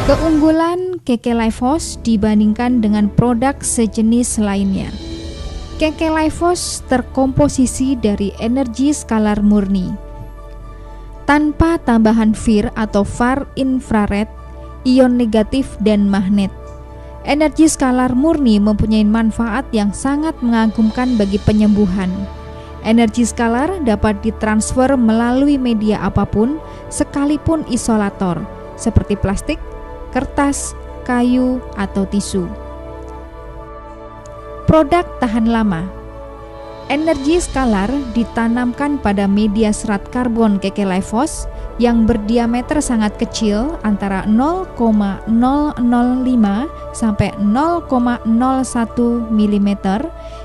Keunggulan KK-Lifos dibandingkan dengan produk sejenis lainnya. KK-Lifos terkomposisi dari energi skalar murni. Tanpa tambahan FIR atau far infrared, ion negatif dan magnet. Energi skalar murni mempunyai manfaat yang sangat mengagumkan bagi penyembuhan. Energi skalar dapat ditransfer melalui media apapun, sekalipun isolator, seperti plastik, kertas, kayu, atau tisu. Produk tahan lama. Energi skalar ditanamkan pada media serat karbon KK-Lifos yang berdiameter sangat kecil antara 0,005 sampai 0,01 mm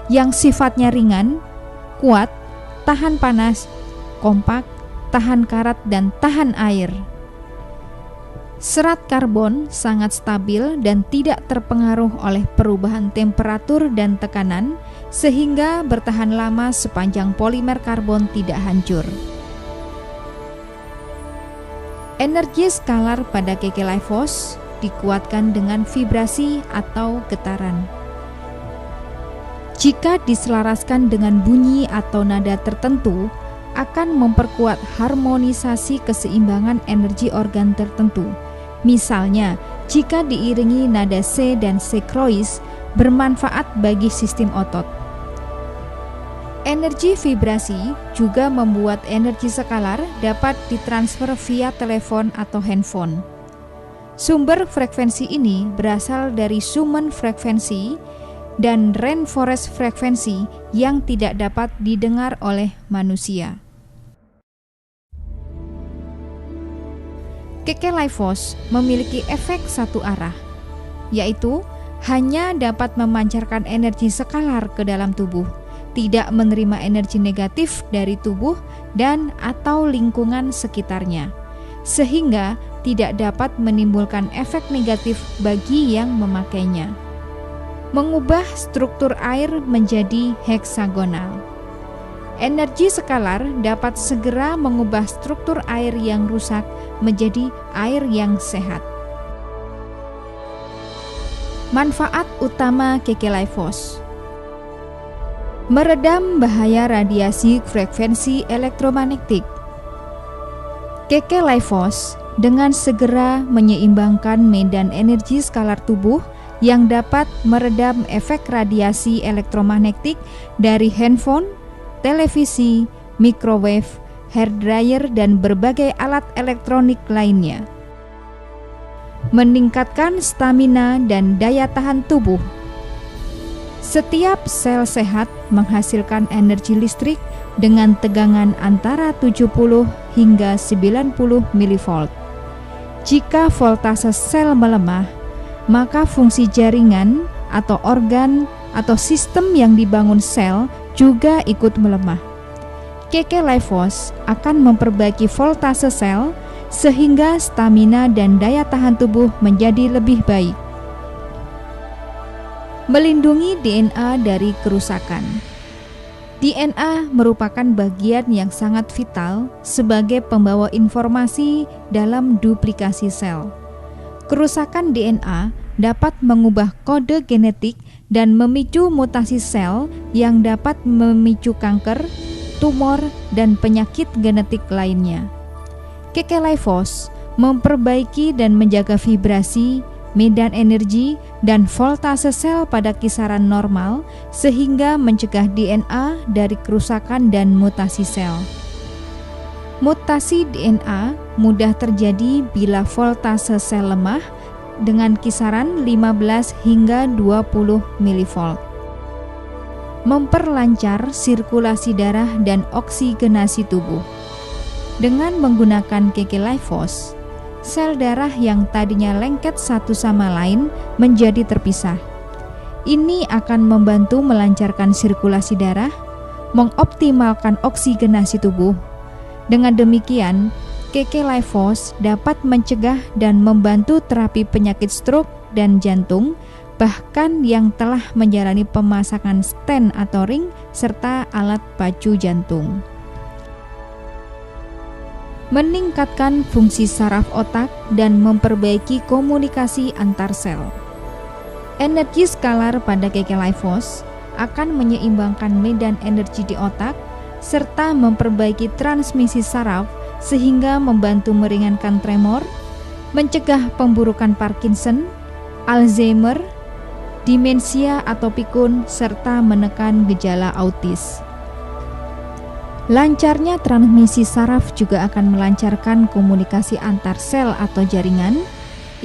yang sifatnya ringan, kuat, tahan panas, kompak, tahan karat, dan tahan air. Serat karbon sangat stabil dan tidak terpengaruh oleh perubahan temperatur dan tekanan, sehingga bertahan lama sepanjang polimer karbon tidak hancur. Energi skalar pada KK-Lifos dikuatkan dengan vibrasi atau getaran. Jika diselaraskan dengan bunyi atau nada tertentu, akan memperkuat harmonisasi keseimbangan energi organ tertentu. Misalnya, jika diiringi nada C dan C Croix, bermanfaat bagi sistem otot. Energi vibrasi juga membuat energi skalar dapat ditransfer via telepon atau handphone. Sumber frekuensi ini berasal dari Schumann frekuensi dan rainforest frekuensi yang tidak dapat didengar oleh manusia. KK-Lifos memiliki efek satu arah, yaitu hanya dapat memancarkan energi skalar ke dalam tubuh, tidak menerima energi negatif dari tubuh dan atau lingkungan sekitarnya, sehingga tidak dapat menimbulkan efek negatif bagi yang memakainya. Mengubah struktur air menjadi heksagonal. Energi skalar dapat segera mengubah struktur air yang rusak menjadi air yang sehat. Manfaat utama KK-Lifos: meredam bahaya radiasi frekuensi elektromagnetik. KK-Lifos dengan segera menyeimbangkan medan energi skalar tubuh yang dapat meredam efek radiasi elektromagnetik dari handphone, televisi, microwave, hairdryer, dan berbagai alat elektronik lainnya. Meningkatkan stamina dan daya tahan tubuh. Setiap sel sehat menghasilkan energi listrik dengan tegangan antara 70 hingga 90 mV. Jika voltase sel melemah, maka fungsi jaringan atau organ atau sistem yang dibangun sel juga ikut melemah. KK-Lifos akan memperbaiki voltase sel sehingga stamina dan daya tahan tubuh menjadi lebih baik. Melindungi DNA dari kerusakan. DNA merupakan bagian yang sangat vital sebagai pembawa informasi dalam duplikasi sel. Kerusakan DNA dapat mengubah kode genetik dan memicu mutasi sel yang dapat memicu kanker, tumor, dan penyakit genetik lainnya. KK-Lifos memperbaiki dan menjaga vibrasi, medan energi, dan voltase sel pada kisaran normal sehingga mencegah DNA dari kerusakan dan mutasi sel. Mutasi DNA mudah terjadi bila voltase sel lemah dengan kisaran 15 hingga 20 mV. Memperlancar sirkulasi darah dan oksigenasi tubuh. Dengan menggunakan KK-Lifos, sel darah yang tadinya lengket satu sama lain menjadi terpisah. Ini akan membantu melancarkan sirkulasi darah, mengoptimalkan oksigenasi tubuh. Dengan demikian, KK-Lifos dapat mencegah dan membantu terapi penyakit stroke dan jantung, bahkan yang telah menjalani pemasangan stent atau ring serta alat pacu jantung. meningkatkan fungsi saraf otak dan memperbaiki komunikasi antar sel. Energi skalar pada Kekelaiphos akan menyeimbangkan medan energi di otak serta memperbaiki transmisi saraf sehingga membantu meringankan tremor, mencegah pemburukan Parkinson, Alzheimer, demensia atau pikun, serta menekan gejala autis. Lancarnya transmisi saraf juga akan melancarkan komunikasi antar sel atau jaringan.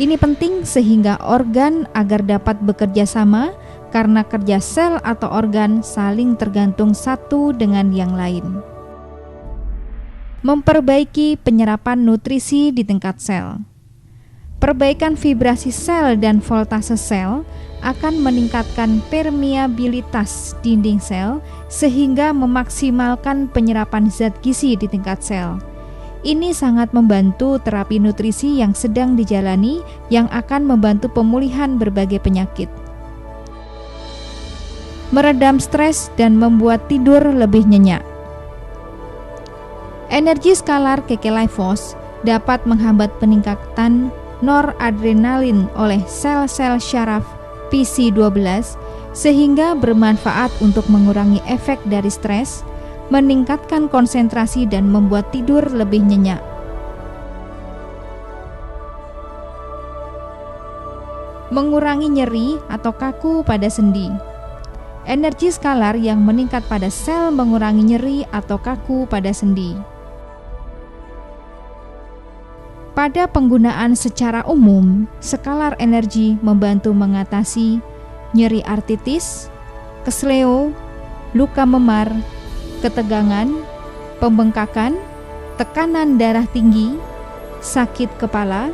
Ini penting sehingga organ agar dapat bekerja sama karena kerja sel atau organ saling tergantung satu dengan yang lain. Memperbaiki penyerapan nutrisi di tingkat sel. Perbaikan vibrasi sel dan voltase sel akan meningkatkan permeabilitas dinding sel sehingga memaksimalkan penyerapan zat gizi di tingkat sel. Ini sangat membantu terapi nutrisi yang sedang dijalani yang akan membantu pemulihan berbagai penyakit. Meredam stres dan membuat tidur lebih nyenyak. Energi skalar Kekelaiphos dapat menghambat peningkatan noradrenalin oleh sel-sel syaraf PC12 sehingga bermanfaat untuk mengurangi efek dari stres, meningkatkan konsentrasi dan membuat tidur lebih nyenyak. Mengurangi nyeri atau kaku pada sendi. Energi skalar yang meningkat pada sel mengurangi nyeri atau kaku pada sendi. Pada penggunaan secara umum, skalar energi membantu mengatasi nyeri artritis, kesleo, luka memar, ketegangan, pembengkakan, tekanan darah tinggi, sakit kepala,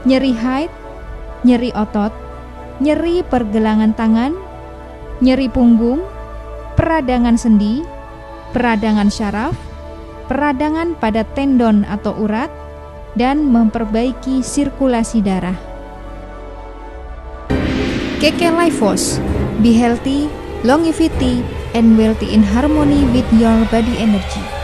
nyeri haid, nyeri otot, nyeri pergelangan tangan, nyeri punggung, peradangan sendi, peradangan syaraf, peradangan pada tendon atau urat, dan memperbaiki sirkulasi darah. Kekelaiphos, be healthy, longevity, and wealthy in harmony with your body energy.